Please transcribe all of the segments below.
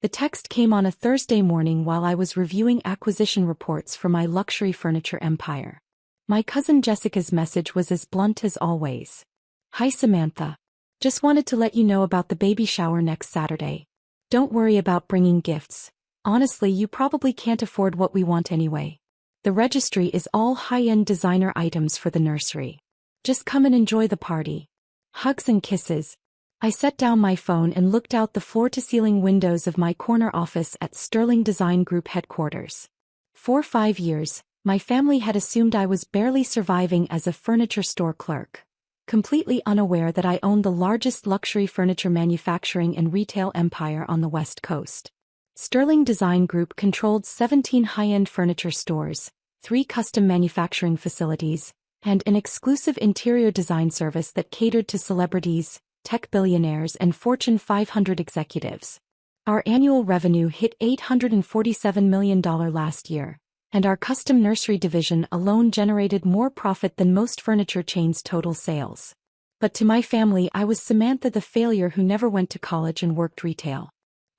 The text came on a Thursday morning while I was reviewing acquisition reports for my luxury furniture empire. My cousin Jessica's message was as blunt as always. "Hi Samantha. Just wanted to let you know about the baby shower next Saturday. Don't worry about bringing gifts. Honestly, you probably can't afford what we want anyway. The registry is all high-end designer items for the nursery. Just come and enjoy the party. Hugs and kisses." I set down my phone and looked out the floor-to-ceiling windows of my corner office at Sterling Design Group headquarters. For 5 years, my family had assumed I was barely surviving as a furniture store clerk, completely unaware that I owned the largest luxury furniture manufacturing and retail empire on the West Coast. Sterling Design Group controlled 17 high-end furniture stores, 3 custom manufacturing facilities, and an exclusive interior design service that catered to celebrities, tech billionaires and Fortune 500 executives. Our annual revenue hit $847 million last year, and our custom nursery division alone generated more profit than most furniture chains' total sales. But to my family, I was Samantha the failure who never went to college and worked retail.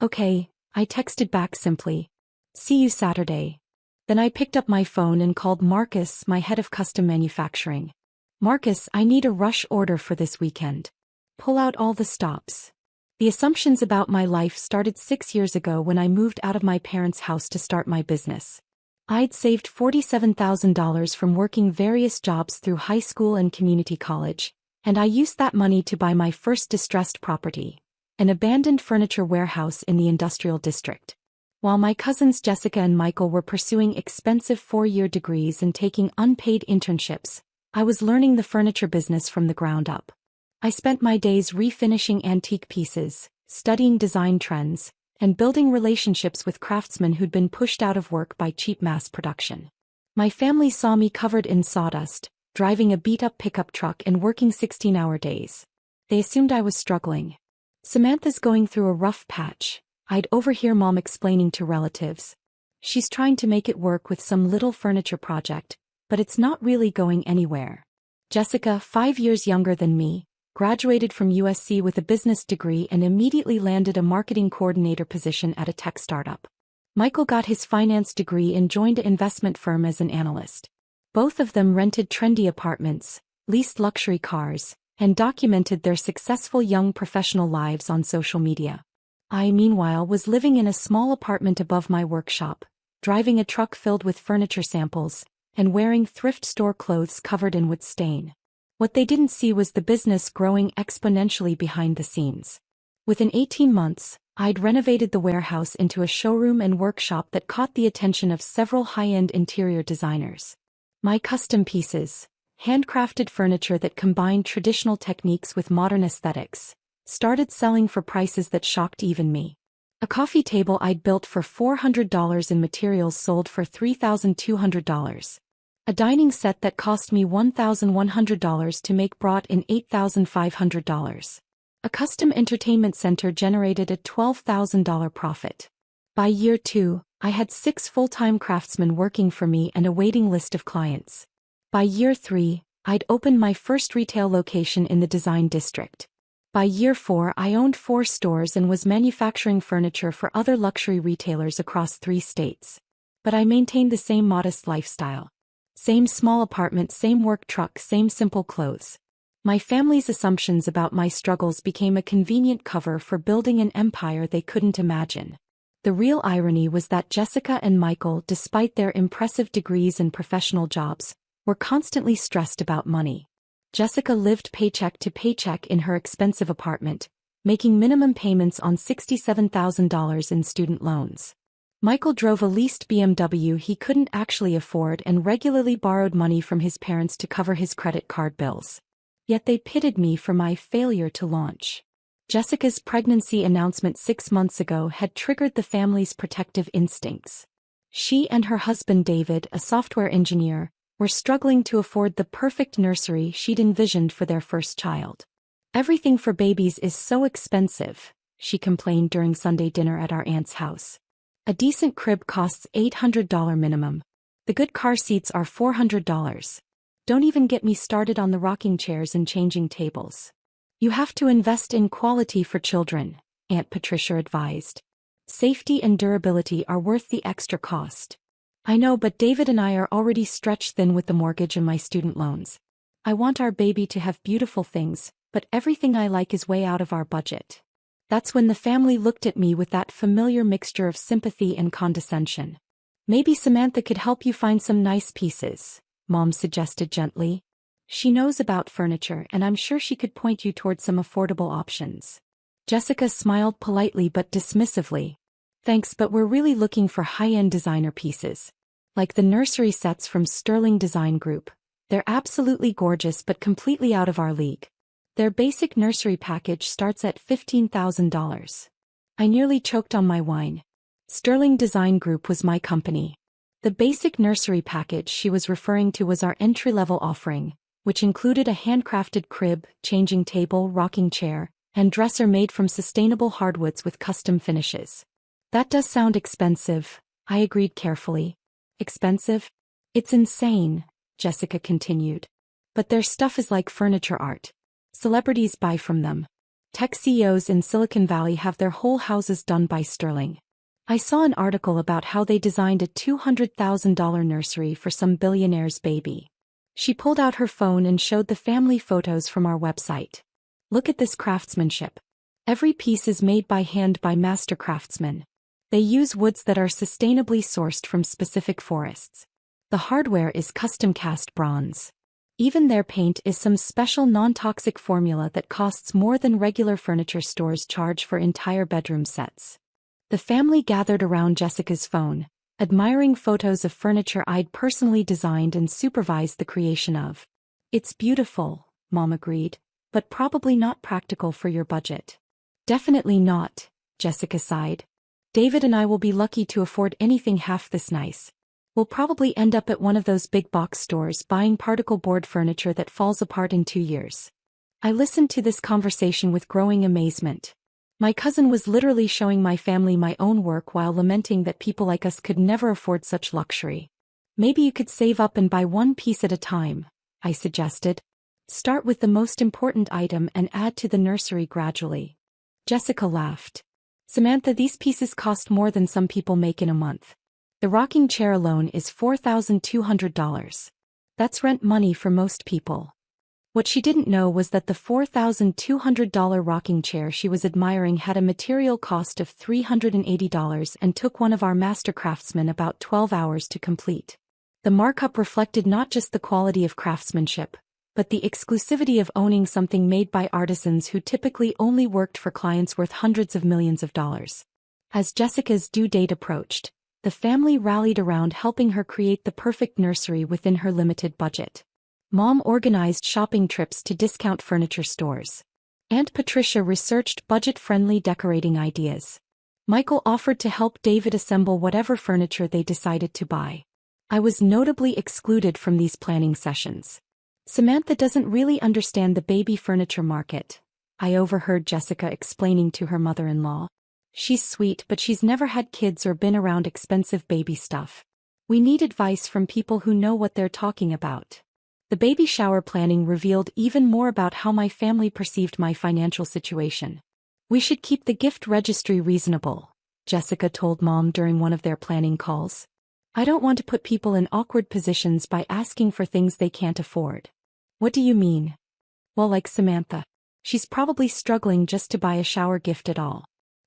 "Okay," I texted back simply. "See you Saturday." Then I picked up my phone and called Marcus, my head of custom manufacturing. "Marcus, I need a rush order for this weekend. Pull out all the stops." The assumptions about my life started 6 years ago when I moved out of my parents' house to start my business. I'd saved $47,000 from working various jobs through high school and community college, and I used that money to buy my first distressed property, an abandoned furniture warehouse in the industrial district. While my cousins Jessica and Michael were pursuing expensive 4-year degrees and taking unpaid internships, I was learning the furniture business from the ground up. I spent my days refinishing antique pieces, studying design trends, and building relationships with craftsmen who'd been pushed out of work by cheap mass production. My family saw me covered in sawdust, driving a beat-up pickup truck and working 16-hour days. They assumed I was struggling. "Samantha's going through a rough patch," I'd overhear Mom explaining to relatives. "She's trying to make it work with some little furniture project, but it's not really going anywhere." Jessica, 5 years younger than me, graduated from USC with a business degree and immediately landed a marketing coordinator position at a tech startup. Michael got his finance degree and joined an investment firm as an analyst. Both of them rented trendy apartments, leased luxury cars, and documented their successful young professional lives on social media. I, meanwhile, was living in a small apartment above my workshop, driving a truck filled with furniture samples, and wearing thrift store clothes covered in wood stain. What they didn't see was the business growing exponentially behind the scenes. Within 18 months, I'd renovated the warehouse into a showroom and workshop that caught the attention of several high-end interior designers. My custom pieces, handcrafted furniture that combined traditional techniques with modern aesthetics, started selling for prices that shocked even me. A coffee table I'd built for $400 in materials sold for $3,200. A dining set that cost me $1,100 to make brought in $8,500. A custom entertainment center generated a $12,000 profit. By year 2, I had 6 full-time craftsmen working for me and a waiting list of clients. By year 3, I'd opened my first retail location in the design district. By year 4, I owned 4 stores and was manufacturing furniture for other luxury retailers across 3 states. But I maintained the same modest lifestyle. Same small apartment, same work truck, same simple clothes. My family's assumptions about my struggles became a convenient cover for building an empire they couldn't imagine. The real irony was that Jessica and Michael, despite their impressive degrees and professional jobs, were constantly stressed about money. Jessica lived paycheck to paycheck in her expensive apartment, making minimum payments on $67,000 in student loans. Michael drove a leased BMW he couldn't actually afford and regularly borrowed money from his parents to cover his credit card bills. Yet they pitied me for my failure to launch. Jessica's pregnancy announcement 6 months ago had triggered the family's protective instincts. She and her husband David, a software engineer, were struggling to afford the perfect nursery she'd envisioned for their first child. "Everything for babies is so expensive," she complained during Sunday dinner at our aunt's house. "A decent crib costs $800 minimum. The good car seats are $400. Don't even get me started on the rocking chairs and changing tables. You have to invest in quality for children," Aunt Patricia advised. Safety and durability are worth the extra cost. I know, but David and I are already stretched thin with the mortgage and my student loans. I want our baby to have beautiful things, but everything I like is way out of our budget. That's when the family looked at me with that familiar mixture of sympathy and condescension. Maybe Samantha could help you find some nice pieces, Mom suggested gently. She knows about furniture and I'm sure she could point you toward some affordable options. Jessica smiled politely but dismissively. Thanks, but we're really looking for high-end designer pieces. Like the nursery sets from Sterling Design Group. They're absolutely gorgeous but completely out of our league. Their basic nursery package starts at $15,000. I nearly choked on my wine. Sterling Design Group was my company. The basic nursery package she was referring to was our entry-level offering, which included a handcrafted crib, changing table, rocking chair, and dresser made from sustainable hardwoods with custom finishes. That does sound expensive, I agreed carefully. Expensive? It's insane, Jessica continued. But their stuff is like furniture art. Celebrities buy from them. Tech CEOs in Silicon Valley have their whole houses done by Sterling. I saw an article about how they designed a $200,000 nursery for some billionaire's baby. She pulled out her phone and showed the family photos from our website. Look at this craftsmanship. Every piece is made by hand by master craftsmen. They use woods that are sustainably sourced from specific forests. The hardware is custom cast bronze. Even their paint is some special non-toxic formula that costs more than regular furniture stores charge for entire bedroom sets. The family gathered around Jessica's phone, admiring photos of furniture I'd personally designed and supervised the creation of. It's beautiful, Mom agreed, but probably not practical for your budget. Definitely not, Jessica sighed. David and I will be lucky to afford anything half this nice. We'll probably end up at one of those big box stores buying particle board furniture that falls apart in 2 years. I listened to this conversation with growing amazement. My cousin was literally showing my family my own work while lamenting that people like us could never afford such luxury. Maybe you could save up and buy one piece at a time, I suggested. Start with the most important item and add to the nursery gradually. Jessica laughed. Samantha, these pieces cost more than some people make in a month. The rocking chair alone is $4,200. That's rent money for most people. What she didn't know was that the $4,200 rocking chair she was admiring had a material cost of $380 and took one of our master craftsmen about 12 hours to complete. The markup reflected not just the quality of craftsmanship, but the exclusivity of owning something made by artisans who typically only worked for clients worth hundreds of millions of dollars. As Jessica's due date approached, the family rallied around helping her create the perfect nursery within her limited budget. Mom organized shopping trips to discount furniture stores. Aunt Patricia researched budget-friendly decorating ideas. Michael offered to help David assemble whatever furniture they decided to buy. I was notably excluded from these planning sessions. Samantha doesn't really understand the baby furniture market, I overheard Jessica explaining to her mother-in-law. She's sweet, but she's never had kids or been around expensive baby stuff. We need advice from people who know what they're talking about. The baby shower planning revealed even more about how my family perceived my financial situation. We should keep the gift registry reasonable, Jessica told Mom during one of their planning calls. I don't want to put people in awkward positions by asking for things they can't afford. What do you mean? Well, like Samantha. She's probably struggling just to buy a shower gift at all.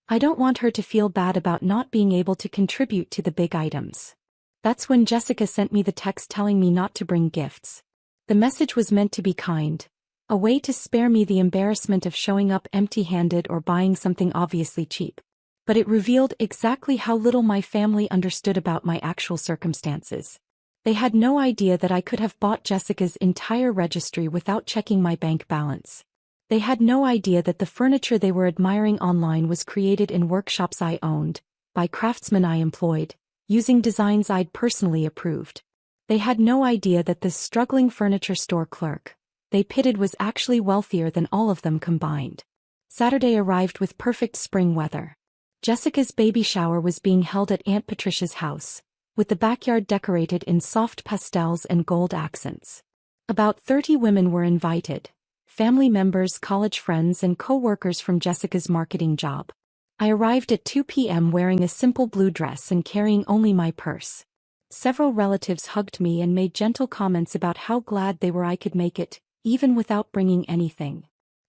I don't want her to feel bad about not being able to contribute to the big items. That's when Jessica sent me the text telling me not to bring gifts. The message was meant to be kind, a way to spare me the embarrassment of showing up empty-handed or buying something obviously cheap. But it revealed exactly how little my family understood about my actual circumstances. They had no idea that I could have bought Jessica's entire registry without checking my bank balance. They had no idea that the furniture they were admiring online was created in workshops I owned, by craftsmen I employed, using designs I'd personally approved. They had no idea that this struggling furniture store clerk they pitted was actually wealthier than all of them combined. Saturday arrived with perfect spring weather. Jessica's baby shower was being held at Aunt Patricia's house, with the backyard decorated in soft pastels and gold accents. About 30 women were invited, family members, college friends, and co-workers from Jessica's marketing job. I arrived at 2 p.m. wearing a simple blue dress and carrying only my purse. Several relatives hugged me and made gentle comments about how glad they were I could make it, even without bringing anything.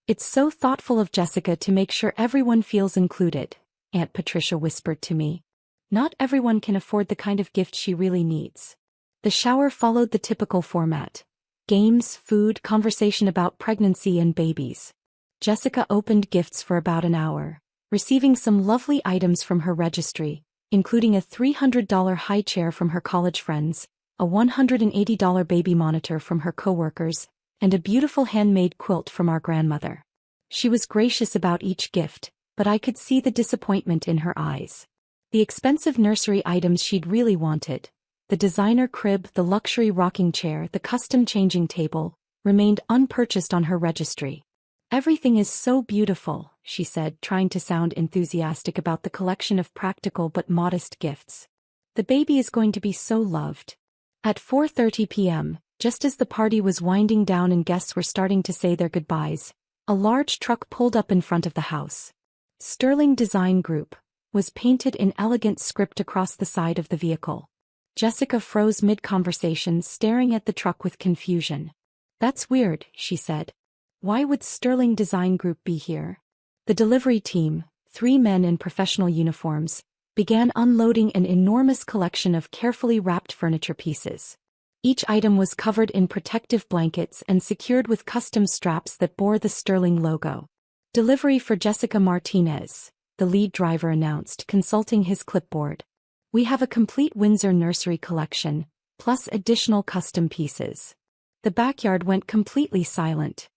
"It's so thoughtful of Jessica to make sure everyone feels included," Aunt Patricia whispered to me. "Not everyone can afford the kind of gift she really needs." The shower followed the typical format: games, food, conversation about pregnancy and babies. Jessica opened gifts for about an hour, receiving some lovely items from her registry, including a $300 high chair from her college friends, a $180 baby monitor from her coworkers, and a beautiful handmade quilt from our grandmother. She was gracious about each gift, but I could see the disappointment in her eyes. The expensive nursery items she'd really wanted, the designer crib, the luxury rocking chair, the custom changing table, remained unpurchased on her registry. "Everything is so beautiful," she said, trying to sound enthusiastic about the collection of practical but modest gifts. "The baby is going to be so loved." At 4:30 p.m., just as the party was winding down and guests were starting to say their goodbyes, a large truck pulled up in front of the house. "Sterling Design Group" was painted in elegant script across the side of the vehicle. Jessica froze mid-conversation, staring at the truck with confusion. "That's weird," she said. "Why would Sterling Design Group be here?" The delivery team, 3 men in professional uniforms, began unloading an enormous collection of carefully wrapped furniture pieces. Each item was covered in protective blankets and secured with custom straps that bore the Sterling logo. "Delivery for Jessica Martinez," the lead driver announced, consulting his clipboard. "We have a complete Windsor nursery collection, plus additional custom pieces." The backyard went completely silent.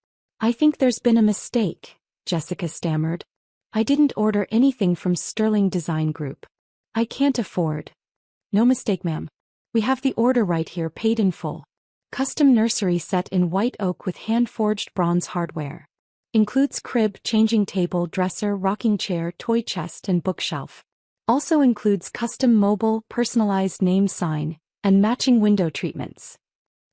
"I think there's been a mistake," Jessica stammered. "I didn't order anything from Sterling Design Group. I can't afford." "No mistake, ma'am. We have the order right here, paid in full. Custom nursery set in white oak with hand-forged bronze hardware. Includes crib, changing table, dresser, rocking chair, toy chest, and bookshelf. Also includes custom mobile, personalized name sign, and matching window treatments."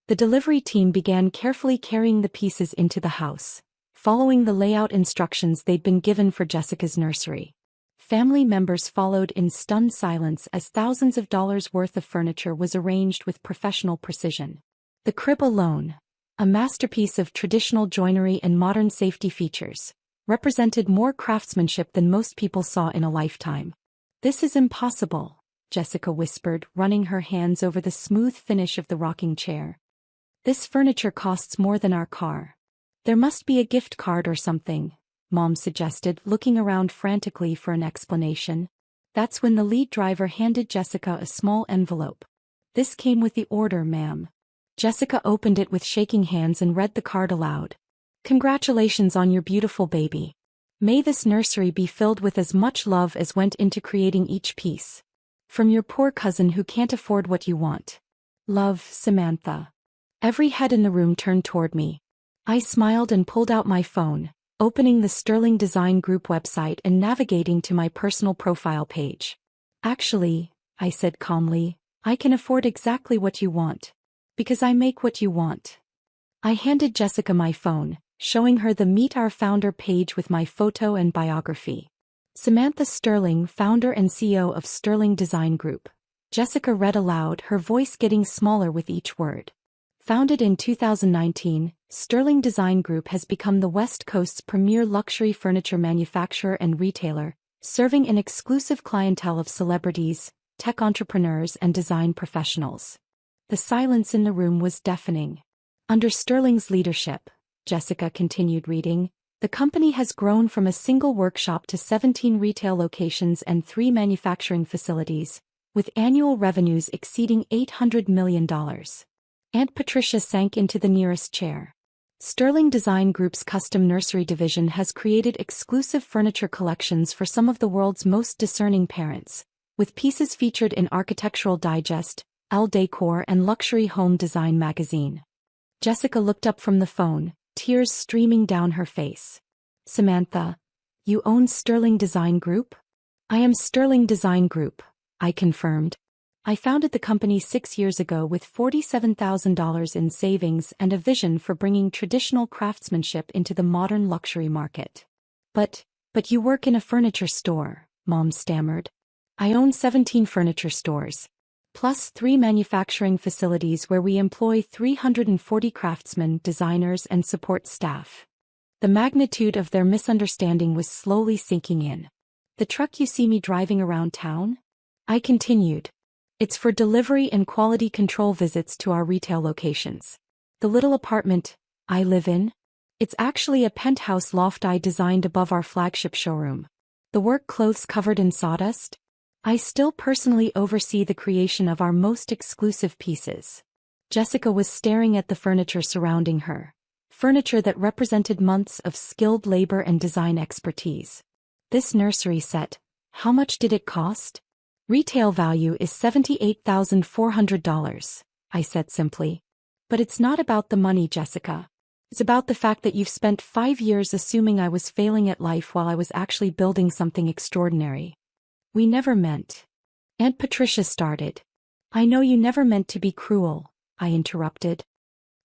The delivery team began carefully carrying the pieces into the house, following the layout instructions they'd been given for Jessica's nursery. Family members followed in stunned silence as thousands of dollars worth of furniture was arranged with professional precision. The crib alone, a masterpiece of traditional joinery and modern safety features, represented more craftsmanship than most people saw in a lifetime. "This is impossible," Jessica whispered, running her hands over the smooth finish of the rocking chair. "This furniture costs more than our car." "There must be a gift card or something," Mom suggested, looking around frantically for an explanation. That's when the lead driver handed Jessica a small envelope. "This came with the order, ma'am." Jessica opened it with shaking hands and read the card aloud. "Congratulations on your beautiful baby. May this nursery be filled with as much love as went into creating each piece. From your poor cousin who can't afford what you want. Love, Samantha." Every head in the room turned toward me. I smiled and pulled out my phone, opening the Sterling Design Group website and navigating to my personal profile page. "Actually," I said calmly, "I can afford exactly what you want. Because I make what you want." I handed Jessica my phone, showing her the Meet Our Founder page with my photo and biography. "Samantha Sterling, founder and CEO of Sterling Design Group," Jessica read aloud, her voice getting smaller with each word. Founded in 2019, Sterling Design Group has become the West Coast's premier luxury furniture manufacturer and retailer, serving an exclusive clientele of celebrities, tech entrepreneurs, and design professionals. The silence in the room was deafening. "Under Sterling's leadership," Jessica continued reading, "the company has grown from a single workshop to 17 retail locations and 3 manufacturing facilities, with annual revenues exceeding $800 million. Aunt Patricia sank into the nearest chair. Sterling Design Group's custom nursery division has created exclusive furniture collections for some of the world's most discerning parents, with pieces featured in Architectural Digest, Elle Decor, and Luxury Home Design magazine. Jessica looked up from the phone, tears streaming down her face. "Samantha, you own Sterling Design Group?" "I am Sterling Design Group," I confirmed. "I founded the company 6 years ago with $47,000 in savings and a vision for bringing traditional craftsmanship into the modern luxury market." But you work in a furniture store," Mom stammered. I own 17 furniture stores, plus 3 manufacturing facilities where we employ 340 craftsmen, designers, and support staff. The magnitude of their misunderstanding was slowly sinking in. The truck you see me driving around town? I continued. It's for delivery and quality control visits to our retail locations. The little apartment I live in? It's actually a penthouse loft I designed above our flagship showroom. The work clothes covered in sawdust? I still personally oversee the creation of our most exclusive pieces. Jessica was staring at the furniture surrounding her. Furniture that represented months of skilled labor and design expertise. This nursery set, how much did it cost? Retail value is $78,400, I said simply. But it's not about the money, Jessica. It's about the fact that you've spent 5 years assuming I was failing at life while I was actually building something extraordinary. We never meant. Aunt Patricia started. I know you never meant to be cruel, I interrupted.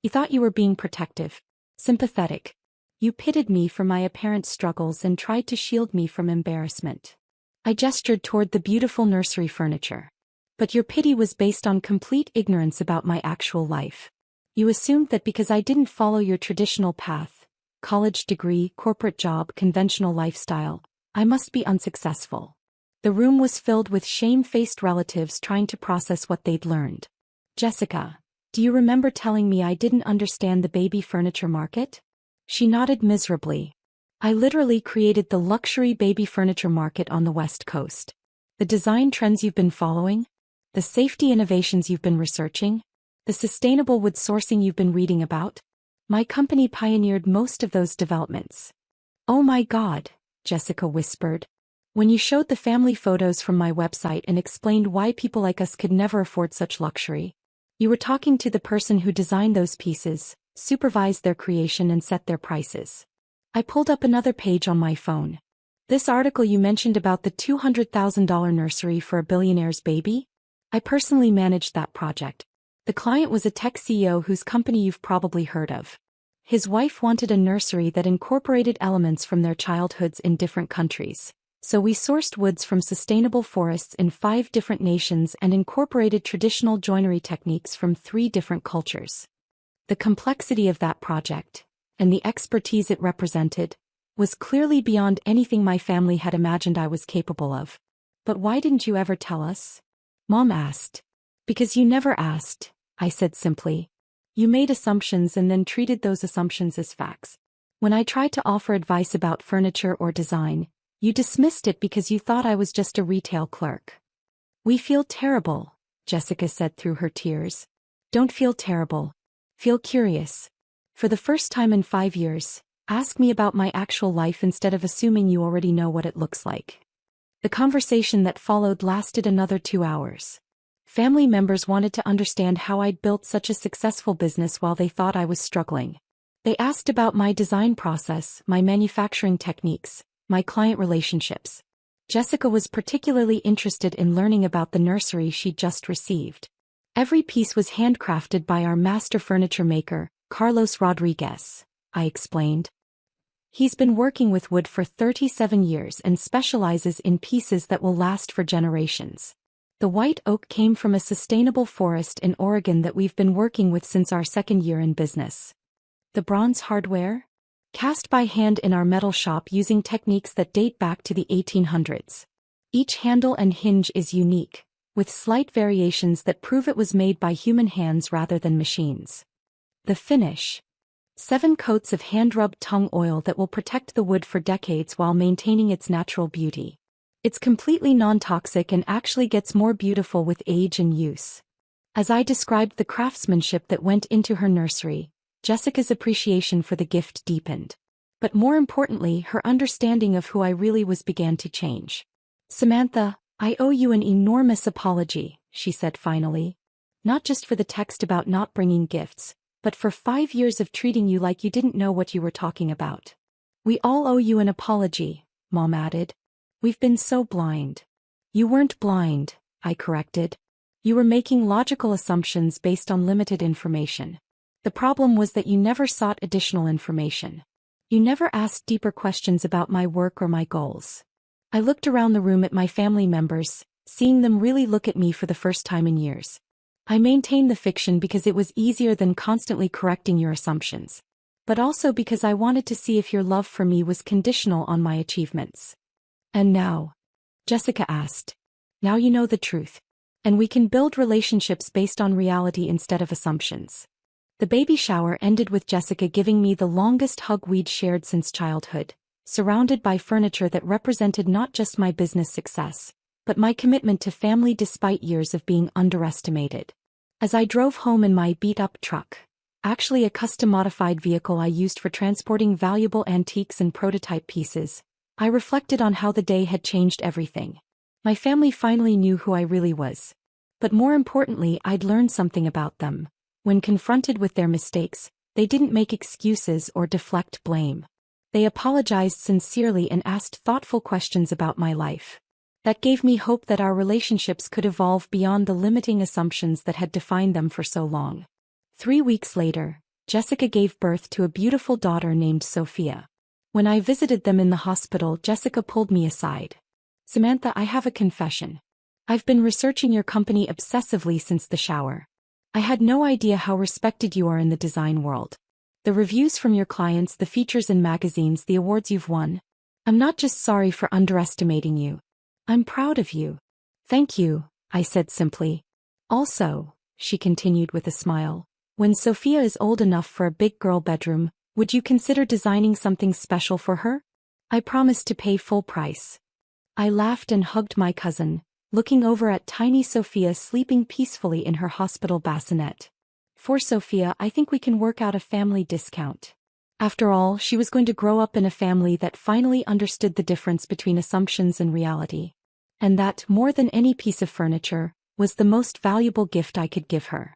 You thought you were being protective, sympathetic. You pitied me for my apparent struggles and tried to shield me from embarrassment. I gestured toward the beautiful nursery furniture. But your pity was based on complete ignorance about my actual life. You assumed that because I didn't follow your traditional path, college degree, corporate job, conventional lifestyle, I must be unsuccessful. The room was filled with shame-faced relatives trying to process what they'd learned. Jessica, do you remember telling me I didn't understand the baby furniture market? She nodded miserably. I literally created the luxury baby furniture market on the West Coast. The design trends you've been following? The safety innovations you've been researching? The sustainable wood sourcing you've been reading about? My company pioneered most of those developments. Oh my God, Jessica whispered. When you showed the family photos from my website and explained why people like us could never afford such luxury, you were talking to the person who designed those pieces, supervised their creation and set their prices. I pulled up another page on my phone. This article you mentioned about the $200,000 nursery for a billionaire's baby? I personally managed that project. The client was a tech CEO whose company you've probably heard of. His wife wanted a nursery that incorporated elements from their childhoods in different countries. So we sourced woods from sustainable forests in 5 different nations and incorporated traditional joinery techniques from 3 different cultures. The complexity of that project, and the expertise it represented, was clearly beyond anything my family had imagined I was capable of. But why didn't you ever tell us? Mom asked. Because you never asked, I said simply. You made assumptions and then treated those assumptions as facts. When I tried to offer advice about furniture or design, you dismissed it because you thought I was just a retail clerk. We feel terrible, Jessica said through her tears. Don't feel terrible. Feel curious. For the first time in 5 years, ask me about my actual life instead of assuming you already know what it looks like. The conversation that followed lasted another 2 hours. Family members wanted to understand how I'd built such a successful business while they thought I was struggling. They asked about my design process, my manufacturing techniques, my client relationships. Jessica was particularly interested in learning about the nursery she'd just received. Every piece was handcrafted by our master furniture maker, Carlos Rodriguez, I explained. He's been working with wood for 37 years and specializes in pieces that will last for generations. The white oak came from a sustainable forest in Oregon that we've been working with since our 2nd year in business. The bronze hardware? Cast by hand in our metal shop using techniques that date back to the 1800s. Each handle and hinge is unique, with slight variations that prove it was made by human hands rather than machines. The finish. 7 coats of hand-rubbed tung oil that will protect the wood for decades while maintaining its natural beauty. It's completely non-toxic and actually gets more beautiful with age and use. As I described the craftsmanship that went into her nursery, Jessica's appreciation for the gift deepened. But more importantly, her understanding of who I really was began to change. Samantha, I owe you an enormous apology, she said finally. Not just for the text about not bringing gifts, but for 5 years of treating you like you didn't know what you were talking about. We all owe you an apology, Mom added. We've been so blind. You weren't blind, I corrected. You were making logical assumptions based on limited information. The problem was that you never sought additional information. You never asked deeper questions about my work or my goals. I looked around the room at my family members, seeing them really look at me for the first time in years. I maintained the fiction because it was easier than constantly correcting your assumptions. But also because I wanted to see if your love for me was conditional on my achievements. And now? Jessica asked. Now you know the truth. And we can build relationships based on reality instead of assumptions. The baby shower ended with Jessica giving me the longest hug we'd shared since childhood, surrounded by furniture that represented not just my business success, but my commitment to family despite years of being underestimated. As I drove home in my beat-up truck, actually a custom-modified vehicle I used for transporting valuable antiques and prototype pieces, I reflected on how the day had changed everything. My family finally knew who I really was. But more importantly, I'd learned something about them. When confronted with their mistakes, they didn't make excuses or deflect blame. They apologized sincerely and asked thoughtful questions about my life. That gave me hope that our relationships could evolve beyond the limiting assumptions that had defined them for so long. 3 weeks later, Jessica gave birth to a beautiful daughter named Sophia. When I visited them in the hospital, Jessica pulled me aside. Samantha, I have a confession. I've been researching your company obsessively since the shower. I had no idea how respected you are in the design world. The reviews from your clients, the features in magazines, the awards you've won. I'm not just sorry for underestimating you. I'm proud of you. Thank you, I said simply. Also, she continued with a smile, when Sophia is old enough for a big girl bedroom, would you consider designing something special for her? I promised to pay full price. I laughed and hugged my cousin, looking over at tiny Sophia sleeping peacefully in her hospital bassinet. For Sophia, I think we can work out a family discount. After all, she was going to grow up in a family that finally understood the difference between assumptions and reality. And that, more than any piece of furniture, was the most valuable gift I could give her.